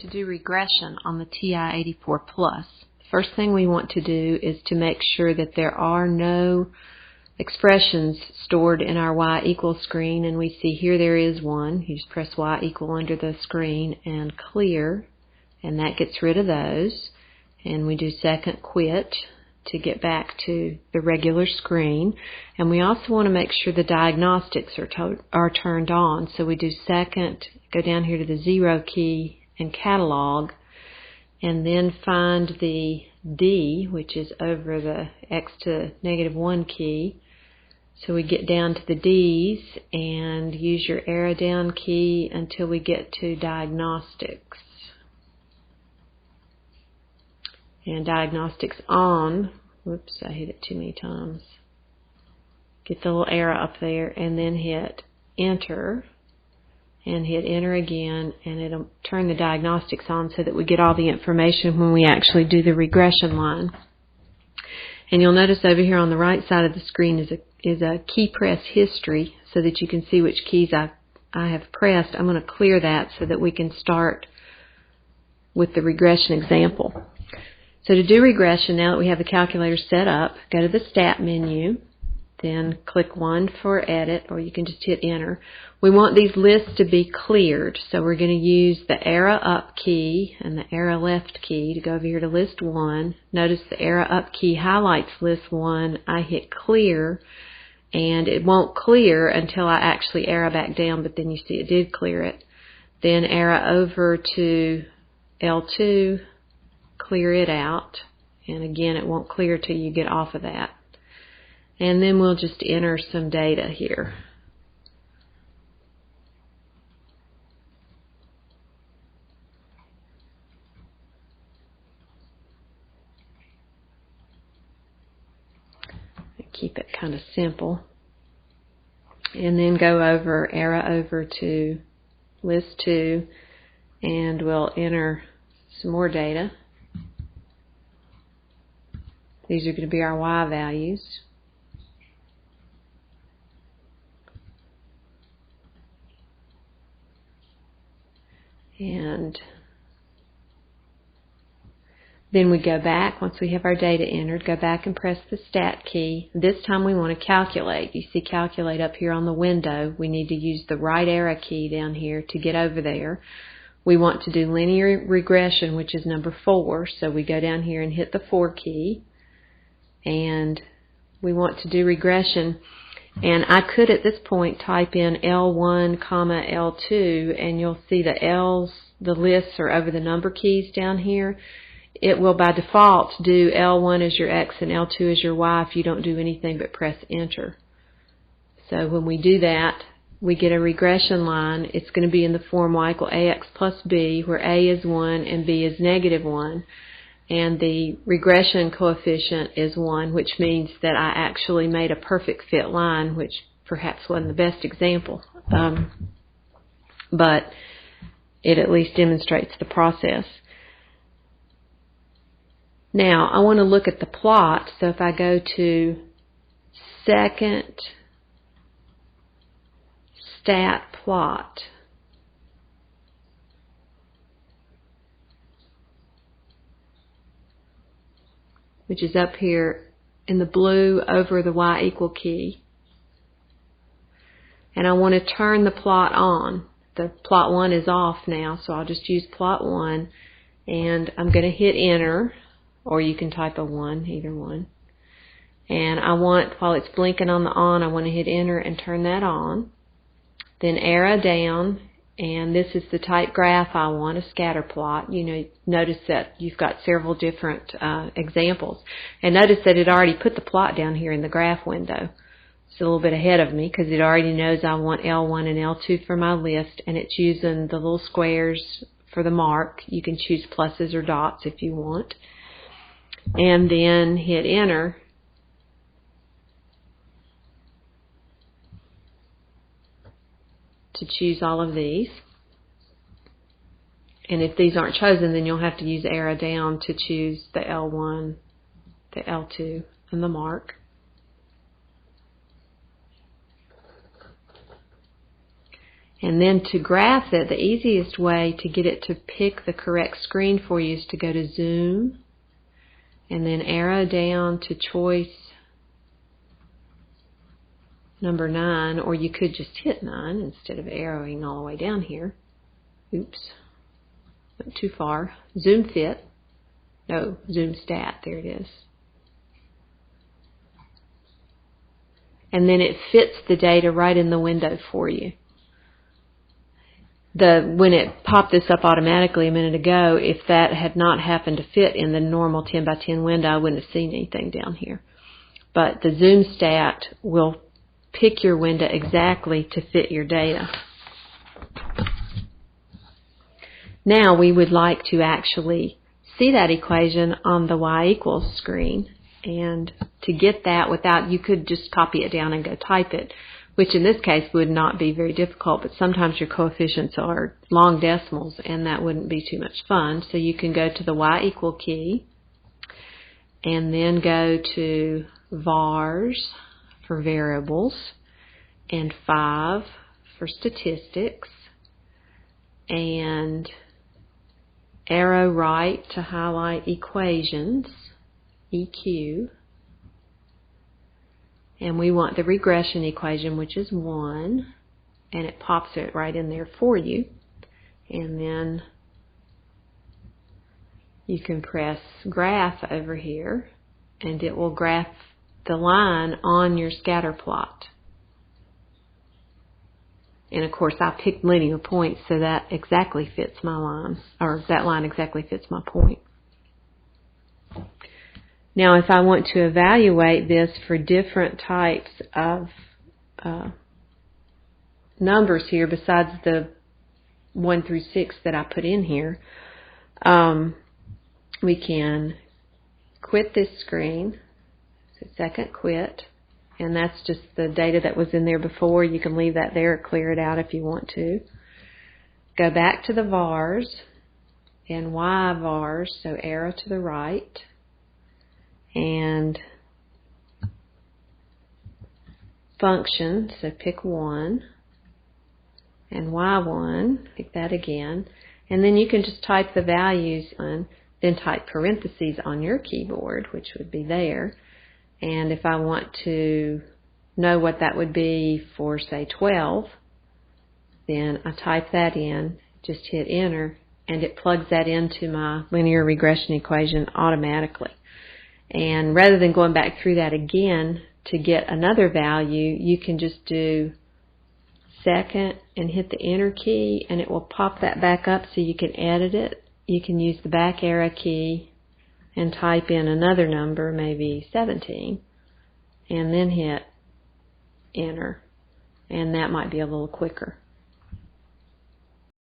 to do regression on the TI84 Plus, the first thing we want to do is to make sure that there are no expressions stored in our y equals screen, and we see here there is one. You just press y equal under the screen and clear, and that gets rid of those. And we do second quit to get back to the regular screen. And we also want to make sure the diagnostics are turned on. So we do second, go down here to the 0 key and catalog, and then find the D, which is over the x to -1 key. So we get down to the D's and use your arrow down key until we get to diagnostics. And diagnostics on, whoops, I hit it too many times. Get the little arrow up there and then hit enter and hit enter again, and it'll turn the diagnostics on so that we get all the information when we actually do the regression line. And you'll notice over here on the right side of the screen is a key press history so that you can see which keys I have pressed. I'm going to clear that so that we can start with the regression example. So to do regression, now that we have the calculator set up, go to the Stat menu, then click 1 for edit, or you can just hit enter. We want these lists to be cleared, so we're going to use the arrow up key and the arrow left key to go over here to list 1. Notice the arrow up key highlights list 1. I hit clear, and it won't clear until I actually arrow back down, but then you see it did clear it. Then arrow over to L2, clear it out, and again it won't clear till you get off of that. And then we'll just enter some data here. Keep it kind of simple. And then go over, arrow over to list 2, and we'll enter some more data. These are going to be our y values. And then we go back, once we have our data entered, go back and press the Stat key. This time we want to calculate. You see calculate up here on the window. We need to use the right arrow key down here to get over there. We want to do linear regression, which is number 4. So we go down here and hit the 4 key. And we want to do regression. And I could at this point type in L1, L2, and you'll see the L's, the lists are over the number keys down here. It will by default do L1 as your X and L2 as your Y if you don't do anything but press enter. So when we do that, we get a regression line. It's going to be in the form y equal AX plus B, where A is 1 and B is -1. And the regression coefficient is 1, which means that I actually made a perfect fit line, which perhaps wasn't the best example. But it at least demonstrates the process. Now, I want to look at the plot. So if I go to second stat plot, which is up here in the blue over the y equal key. And I want to turn the plot on. The plot 1 is off now, so I'll just use plot 1. And I'm going to hit enter, or you can type a 1, either one. And I want, while it's blinking on the on, I want to hit enter and turn that on. Then arrow down. And this is the type graph I want, a scatter plot. You know, notice that you've got several different examples. And notice that it already put the plot down here in the graph window. It's a little bit ahead of me because it already knows I want L1 and L2 for my list, and it's using the little squares for the mark. You can choose pluses or dots if you want. And then hit enter. To choose all of these. And if these aren't chosen, then you'll have to use arrow down to choose the L1, the L2, and the mark. And then to graph it, the easiest way to get it to pick the correct screen for you is to go to Zoom and then arrow down to choice number 9, or you could just hit 9 instead of arrowing all the way down here. Oops, went too far. Zoom fit. No, Zoom stat. There it is. And then it fits the data right in the window for you. When it popped this up automatically a minute ago, if that had not happened to fit in the normal 10 by 10 window, I wouldn't have seen anything down here. But the Zoom stat will pick your window exactly to fit your data. Now we would like to actually see that equation on the y equals screen. And to get that without, you could just copy it down and go type it, which in this case would not be very difficult, but sometimes your coefficients are long decimals and that wouldn't be too much fun. So you can go to the y equal key and then go to vars for variables and 5 for statistics and arrow right to highlight equations, EQ, and we want the regression equation, which is 1, and it pops it right in there for you. And then you can press graph over here and it will graph the line on your scatter plot. And of course I picked linear points, so that exactly fits my line, or that line exactly fits my point. Now if I want to evaluate this for different types of numbers here besides the 1 through 6 that I put in here, we can quit this screen, so second quit, and that's just the data that was in there before. You can leave that there or clear it out if you want to. Go back to the vars and Y vars, so arrow to the right, and function, so pick 1, and Y1, pick that again, and then you can just type the values in, then type parentheses on your keyboard, which would be there. And if I want to know what that would be for, say, 12, then I type that in, just hit enter, and it plugs that into my linear regression equation automatically. And rather than going back through that again to get another value, you can just do second and hit the enter key, and it will pop that back up so you can edit it. You can use the back arrow key and type in another number, maybe 17, and then hit enter, and that might be a little quicker.